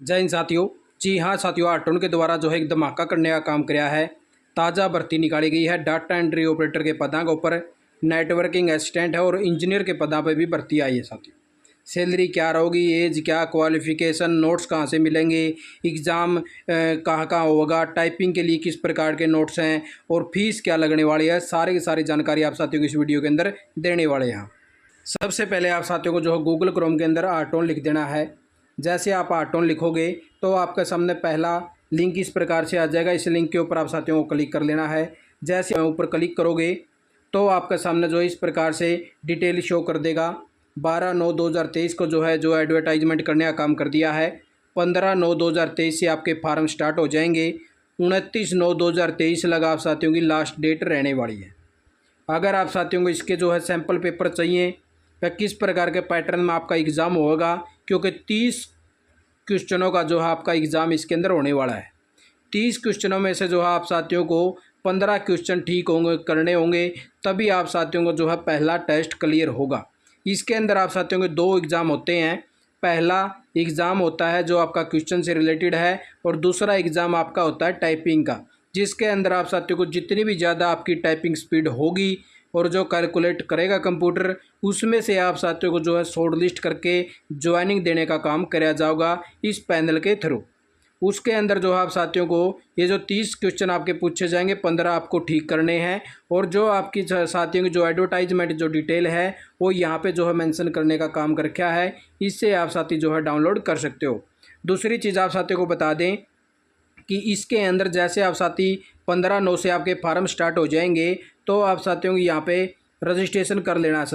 जय हिंद साथियों। जी हाँ साथियों, आर्टोन के द्वारा जो है एक धमाका करने का काम किया है। ताज़ा भर्ती निकाली गई है। डाटा एंट्री ऑपरेटर के पदों के ऊपर नेटवर्किंग असिस्टेंट है और इंजीनियर के पदों पर भी भर्ती आई है साथियों। सैलरी क्या रहोगी, एज क्या, क्वालिफिकेशन, नोट्स कहाँ से मिलेंगे, एग्ज़ाम कहाँ कहाँ होगा, टाइपिंग के लिए किस प्रकार के नोट्स हैं और फीस क्या लगने वाली है, सारी की सारी जानकारी आप साथियों को इस वीडियो के अंदर देने वाले हैं। सबसे पहले आप साथियों को जो है गूगल क्रोम के अंदर आर्टोन लिख देना है। जैसे आप आर्टोन लिखोगे तो आपके सामने पहला लिंक इस प्रकार से आ जाएगा। इस लिंक के ऊपर आप साथियों को क्लिक कर लेना है। जैसे ऊपर क्लिक करोगे तो आपके सामने जो इस प्रकार से डिटेल शो कर देगा। 12/9/2023 को जो है जो एडवर्टाइजमेंट करने का काम कर दिया है। 15/9/2023 से आपके फार्म स्टार्ट हो जाएंगे। 29/9/2023 लगा आप साथियों की लास्ट डेट रहने वाली है। अगर आप साथियों को इसके जो है सैम्पल पेपर चाहिए या किस प्रकार के पैटर्न में आपका एग्ज़ाम होगा, क्योंकि 30 क्वेश्चनों का जो है आपका एग्ज़ाम इसके अंदर होने वाला है। 30 क्वेश्चनों में से जो है आप साथियों को 15 क्वेश्चन ठीक होंगे करने होंगे, तभी आप साथियों को जो है पहला टेस्ट क्लियर होगा। इसके अंदर आप साथियों के 2 एग्ज़ाम होते हैं। पहला एग्ज़ाम होता है जो आपका क्वेश्चन से रिलेटेड है और दूसरा एग्ज़ाम आपका होता है टाइपिंग का, जिसके अंदर आप साथियों को जितनी भी ज़्यादा आपकी टाइपिंग स्पीड होगी और जो कैलकुलेट करेगा कंप्यूटर, उसमें से आप साथियों को जो है शॉर्ट लिस्ट करके ज्वाइनिंग देने का काम कराया जाएगा इस पैनल के थ्रू। उसके अंदर जो है आप साथियों को ये जो 30 क्वेश्चन आपके पूछे जाएंगे, 15 आपको ठीक करने हैं और जो आपकी साथियों की जो एडवर्टाइजमेंट जो डिटेल है वो यहाँ पे जो है मेंशन करने का काम कर रखा है। इससे आप साथी जो है डाउनलोड कर सकते हो। दूसरी चीज़ आप साथियों को बता दें कि इसके अंदर जैसे आप साथी 15/9 से आपके फार्म स्टार्ट हो जाएंगे तो आप साथियों को यहाँ पे रजिस्ट्रेशन कर लेना है।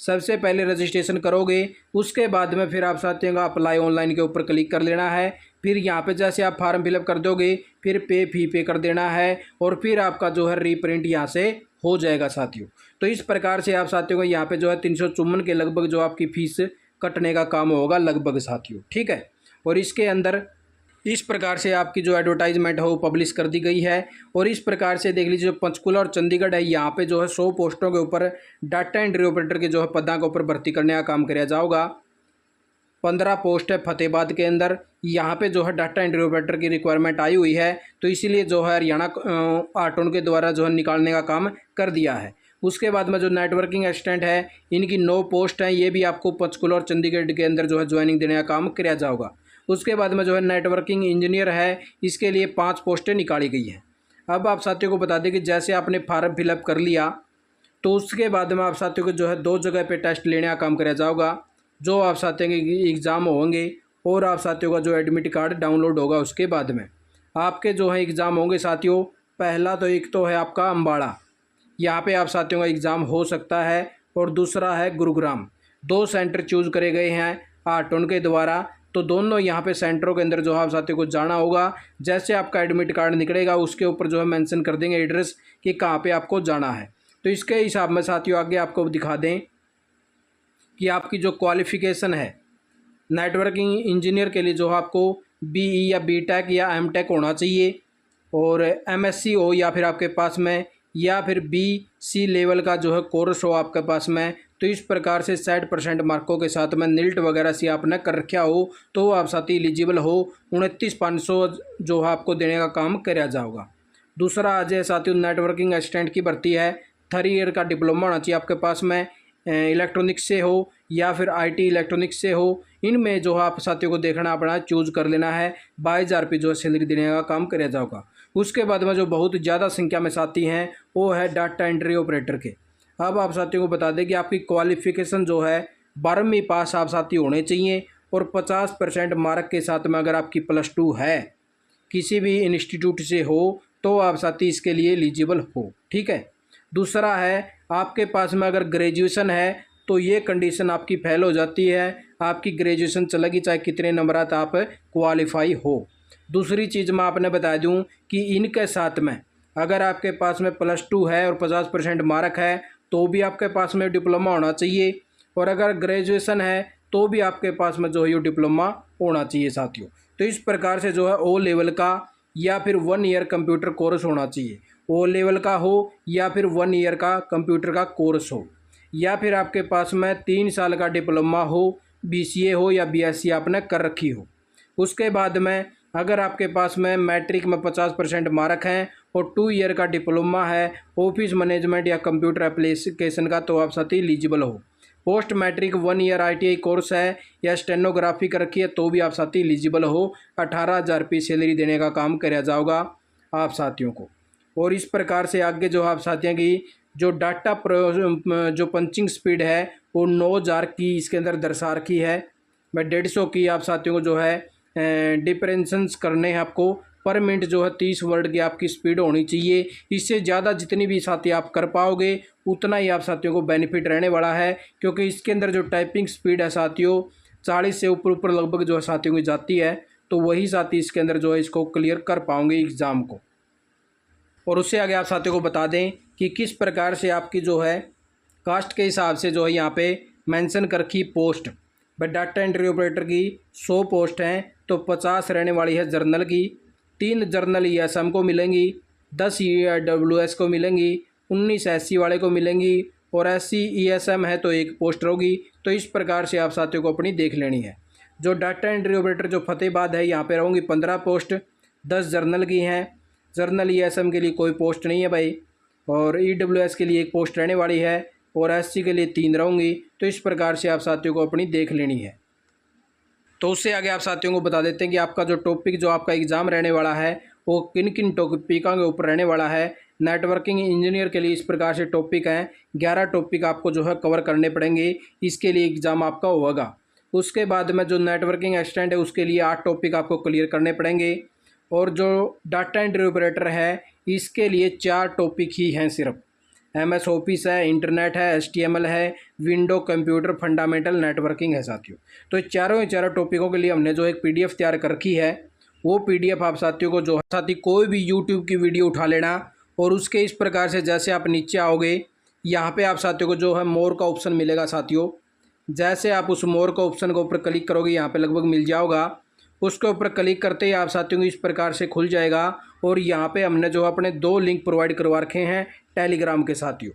सबसे पहले रजिस्ट्रेशन करोगे, उसके बाद में फिर आप साथियों का अप्लाई ऑनलाइन के ऊपर क्लिक कर लेना है। फिर यहाँ पे जैसे आप फार्म फिलअप कर दोगे फिर फी पे कर देना है और फिर आपका जो है रीप्रिंट यहाँ से हो जाएगा साथियों। तो इस प्रकार से आप साथियों को यहाँ पे जो है 354 के लगभग जो आपकी फ़ीस कटने का काम होगा लगभग साथियों, ठीक है। और इसके अंदर इस प्रकार से आपकी जो एडवर्टाइजमेंट है वो पब्लिश कर दी गई है। और इस प्रकार से देख लीजिए जो पंचकुला और चंडीगढ़ है, यहाँ पे जो है 100 पोस्टों के ऊपर डाटा एंट्री ऑपरेटर के जो है पदों के ऊपर भर्ती करने का काम किया जाएगा। 15 पोस्ट है फतेहाबाद के अंदर, यहाँ पे जो है डाटा एंट्री ऑपरेटर की रिक्वायरमेंट आई हुई है, तो इसीलिए जो है हरियाणा आर्टोन के द्वारा जो है निकालने का काम कर दिया है। उसके बाद में जो नेटवर्किंग असिस्टेंट है, इनकी 9 पोस्ट हैं, ये भी आपको पंचकुला और चंडीगढ़ के अंदर जो है ज्वाइनिंग देने का काम किया जाएगा। उसके बाद में जो है नेटवर्किंग इंजीनियर है, इसके लिए 5 पोस्टें निकाली गई हैं। अब आप साथियों को बता दें कि जैसे आपने फार्म फिलअप कर लिया तो उसके बाद में आप साथियों को जो है 2 जगह पे टेस्ट लेने का काम किया जाएगा। जो आप साथियों के एग्ज़ाम होंगे और आप साथियों का जो एडमिट कार्ड डाउनलोड होगा, उसके बाद में आपके जो है एग्ज़ाम होंगे साथियों। पहला तो एक तो है आपका अम्बाड़ा, यहाँ पे आप साथियों का एग्ज़ाम हो सकता है, और दूसरा है गुरुग्राम। 2 सेंटर चूज़ करे गए हैं आर्टोन के द्वारा, तो दोनों यहाँ पे सेंटरों के अंदर जो है आप साथियों को जाना होगा। जैसे आपका एडमिट कार्ड निकलेगा उसके ऊपर जो है मेंशन कर देंगे एड्रेस कि कहाँ पे आपको जाना है। तो इसके हिसाब में साथियों आगे आपको दिखा दें कि आपकी जो क्वालिफ़िकेशन है नेटवर्किंग इंजीनियर के लिए जो है आपको BE या BTech या MTech होना चाहिए, और MSc हो या फिर आपके पास में, या फिर BC लेवल का जो है कोर्स हो आपके पास में। तो इस प्रकार से 60% मार्कों के साथ में NILT वगैरह से आपने कर रखा हो तो आप साथी एलिजिबल हो। 29,500 जो है आपको देने का काम किया जाएगा। दूसरा आज है साथियों नेटवर्किंग असिस्टेंट की भर्ती है। 3 ईयर का डिप्लोमा होना चाहिए आपके पास में, इलेक्ट्रॉनिक्स से हो या फिर IT इलेक्ट्रॉनिक्स से हो। इनमें जो है आप साथियों को देखना अपना चूज़ कर लेना है। 22,000 रुपये जो है सैलरी देने का काम किया जाएगा। उसके बाद में जो बहुत ज़्यादा संख्या में साथी हैं वो है डाटा एंट्री ऑपरेटर के। अब आप साथियों को बता दें कि आपकी क्वालिफ़िकेशन जो है 12वीं पास आप साथी होने चाहिए, और 50% मार्क के साथ में अगर आपकी +2 है किसी भी इंस्टीट्यूट से हो तो आप साथी इसके लिए एलिजिबल हो, ठीक है। दूसरा है आपके पास में अगर ग्रेजुएशन है तो ये कंडीशन आपकी फेल हो जाती है। आपकी ग्रेजुएशन चलेगी चाहे कितने नंबरात आप क्वालिफाई हो। दूसरी चीज़ मैं आपने बता दूं कि इनके साथ में अगर आपके पास में +2 है और 50% मार्क है तो भी आपके पास में डिप्लोमा होना चाहिए, और अगर ग्रेजुएशन है तो भी आपके पास में जो है ये डिप्लोमा होना चाहिए साथियों। तो इस प्रकार से जो है O लेवल का या फिर 1 ईयर कंप्यूटर कोर्स होना चाहिए। O लेवल का हो या फिर 1 ईयर का कंप्यूटर का कोर्स हो, या फिर आपके पास में 3 साल का डिप्लोमा हो, BCA हो या BSc आपने कर रखी हो। उसके बाद में अगर आपके पास में मैट्रिक में 50% मार्क हैं और 2 ईयर का डिप्लोमा है ऑफिस मैनेजमेंट या कंप्यूटर एप्लीकेशन का, तो आप साथी एलिजिबल हो। Post matric 1 year ITI course है या स्टेनोग्राफी कर रखी है तो भी आप साथी एलिजिबल हो। 18,000 रुपये सैलरी देने का काम किया जाएगा आप साथियों को। और इस प्रकार से आगे जो आप साथियों की जो डाटा जो पंचिंग स्पीड है वो 9,000 की इसके अंदर दर्शा रखी है। मैं 150 की आप साथियों को जो है डिफरेंसेस करने हैं आपको। पर मिनट जो है 30 वर्ड की आपकी स्पीड होनी चाहिए। इससे ज़्यादा जितनी भी साथी आप कर पाओगे उतना ही आप साथियों को बेनिफिट रहने वाला है, क्योंकि इसके अंदर जो टाइपिंग स्पीड है साथियों 40 से ऊपर लगभग जो है साथियों की जाती है। तो वही साथी इसके अंदर जो है इसको क्लियर कर पाओगे एग्ज़ाम को। और उससे आगे आप साथियों को बता दें कि किस प्रकार से आपकी जो है कास्ट के हिसाब से जो है यहाँ पे मेंशन कर रखी पोस्ट। भाई डाटा एंट्री ऑपरेटर की 100 पोस्ट हैं तो 50 रहने वाली है जर्नल की, 3 जर्नल ESM को मिलेंगी, 10 EWS को मिलेंगी, 19 SC वाले को मिलेंगी और SC ESM है तो 1 पोस्ट होगी। तो इस प्रकार से आप साथियों को अपनी देख लेनी है। जो डाटा एंट्री ऑपरेटर जो फतेहाबाद है यहाँ पे रहूँगी 15 पोस्ट, 10 जर्नल की हैं। जर्नल ESM के लिए कोई पोस्ट नहीं है भाई, और EWS के लिए 1 पोस्ट रहने वाली है और SC के लिए 3 रहूँगी। तो इस प्रकार से आप साथियों को अपनी देख लेनी है। तो उससे आगे आप साथियों को बता देते हैं कि आपका जो टॉपिक जो आपका एग्ज़ाम रहने वाला है वो किन किन टॉपिकों के ऊपर रहने वाला है। नेटवर्किंग इंजीनियर के लिए इस प्रकार से टॉपिक हैं, 11 टॉपिक आपको जो है कवर करने पड़ेंगे, इसके लिए एग्ज़ाम आपका होगा। उसके बाद में जो नेटवर्किंग असिस्टेंट है उसके लिए 8 टॉपिक आपको क्लियर करने पड़ेंगे। और जो डाटा एंट्री ऑपरेटर है इसके लिए 4 टॉपिक ही हैं सिर्फ। MS ऑफिस है, इंटरनेट है, HTML है, विंडो कंप्यूटर फंडामेंटल नेटवर्किंग है साथियों। तो चारों टॉपिकों के लिए हमने जो एक PDF तैयार कर रखी है, वो PDF आप साथियों को जो है साथी कोई भी YouTube की वीडियो उठा लेना और उसके इस प्रकार से जैसे आप नीचे आओगे यहाँ पे आप साथियों को जो है मोर का ऑप्शन मिलेगा साथियों। जैसे आप उस मोर का ऑप्शन के ऊपर क्लिक करोगे यहाँ पे लगभग मिल जाओगा, उसके ऊपर क्लिक करते ही आप साथियों को इस प्रकार से खुल जाएगा। और यहाँ पे हमने जो अपने 2 लिंक प्रोवाइड करवा रखे हैं टेलीग्राम के साथियों।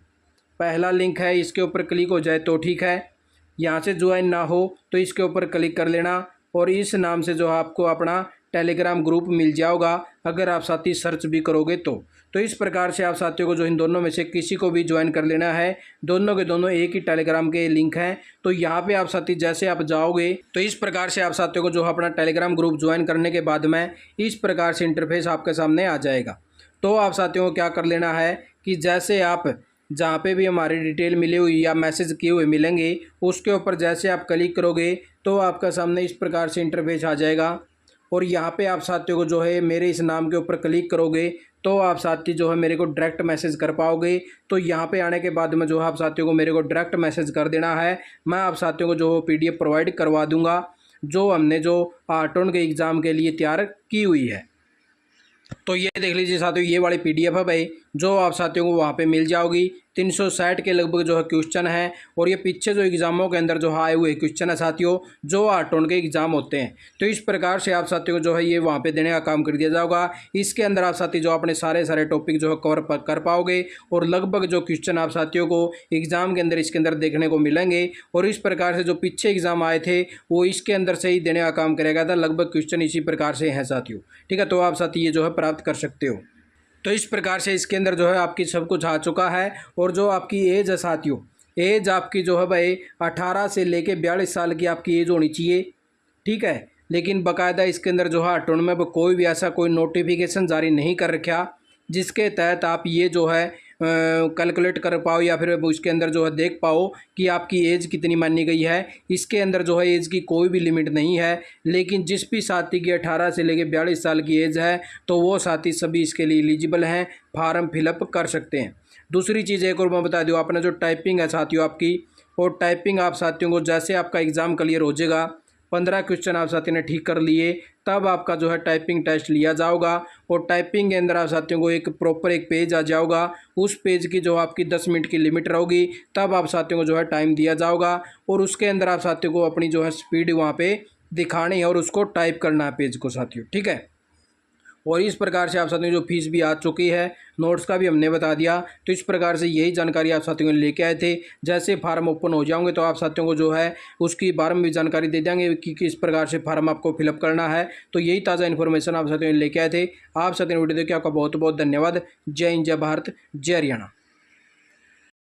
पहला लिंक है, इसके ऊपर क्लिक हो जाए तो ठीक है, यहाँ से ज्वाइन ना हो तो इसके ऊपर क्लिक कर लेना और इस नाम से जो आपको अपना टेलीग्राम ग्रुप मिल जाएगा अगर आप साथी सर्च भी करोगे तो। इस प्रकार से आप साथियों को जो इन दोनों में से किसी को भी ज्वाइन कर लेना है। दोनों के दोनों एक ही टेलीग्राम के लिंक हैं। तो यहाँ पे आप साथी जैसे आप जाओगे तो इस प्रकार से आप साथियों को जो अपना टेलीग्राम ग्रुप ज्वाइन करने के बाद में इस प्रकार से इंटरफेस आपके सामने आ जाएगा। तो आप साथियों को क्या कर लेना है कि जैसे आप जहाँ पे भी हमारी डिटेल मिली हुई या मैसेज किए हुए मिलेंगे उसके ऊपर जैसे आप क्लिक करोगे तो आपका सामने इस प्रकार से इंटरफेस आ जाएगा। और यहाँ पे आप साथियों को जो है मेरे इस नाम के ऊपर क्लिक करोगे तो आप साथी जो है मेरे को डायरेक्ट मैसेज कर पाओगे। तो यहाँ पे आने के बाद में जो है आप साथियों को मेरे को डायरेक्ट मैसेज कर देना है। मैं आप साथियों को जो PDF प्रोवाइड करवा दूँगा जो हमने जो आर्टोन के एग्ज़ाम के लिए तैयार की हुई है। तो ये देख लीजिए साथियों, ये वाली PDF है भाई जो आप साथियों को वहाँ पे मिल जाओगी। 360 के लगभग जो है क्वेश्चन है और ये पीछे जो एग्ज़ामों के अंदर जो आए हुए क्वेश्चन है साथियों जो आर्टोन के एग्ज़ाम होते हैं। तो इस प्रकार से आप साथियों को जो है ये वहाँ पे देने का काम कर दिया जाएगा। इसके अंदर आप साथी जो अपने सारे टॉपिक जो है कवर कर पाओगे और लगभग जो क्वेश्चन आप साथियों को एग्ज़ाम के अंदर इसके अंदर देखने को मिलेंगे। और इस प्रकार से जो पीछे एग्ज़ाम आए थे वो इसके अंदर से ही देने का काम करेगा गया था। लगभग क्वेश्चन इसी प्रकार से हैं साथियों, ठीक है। तो आप साथी ये जो है प्राप्त कर सकते हो। तो इस प्रकार से इसके अंदर जो है आपकी सब कुछ आ चुका है। और जो आपकी एज है साथियों, एज आपकी जो है भाई 18 से लेके 42 साल की आपकी एज होनी चाहिए, ठीक है। लेकिन बाकायदा इसके अंदर जो है आर्टोन में कोई भी ऐसा कोई नोटिफिकेशन जारी नहीं कर रखा जिसके तहत आप ये जो है कैलकुलेट कर पाओ या फिर उसके अंदर जो है देख पाओ कि आपकी एज कितनी मानी गई है। इसके अंदर जो है एज की कोई भी लिमिट नहीं है। लेकिन जिस भी साथी की 18 से लेकर 42 साल की एज है तो वो साथी सभी इसके लिए एलिजिबल हैं, फार्म फिलअप कर सकते हैं। दूसरी चीज़ एक और मैं बता दूँ, अपना जो टाइपिंग है साथियों आपकी, और टाइपिंग आप साथियों को जैसे आपका एग्ज़ाम क्लियर हो जाएगा, 15 क्वेश्चन आप साथियों ने ठीक कर लिए, तब आपका जो है टाइपिंग टेस्ट लिया जाएगा। और टाइपिंग के अंदर आप साथियों को एक प्रॉपर एक पेज आ जाएगा, उस पेज की जो आपकी 10 मिनट की लिमिट रहेगी, तब आप साथियों को जो है टाइम दिया जाएगा। और उसके अंदर आप साथियों को अपनी जो है स्पीड वहाँ पे दिखानी है और उसको टाइप करना है पेज को साथियों, ठीक है। और इस प्रकार से आप साथियों जो फीस भी आ चुकी है, नोट्स का भी हमने बता दिया। तो इस प्रकार से यही जानकारी आप साथियों को लेके आए थे। जैसे फार्म ओपन हो जाओगे तो आप साथियों को जो है उसकी बारे में भी जानकारी दे देंगे कि किस प्रकार से फार्म आपको फिलअप करना है। तो यही ताज़ा इन्फॉर्मेशन आप साथियों को लेके आए थे। आप साथियों वीडियो देखिए, आपका बहुत बहुत धन्यवाद। जय हिंद, जय भारत, जय हरियाणा।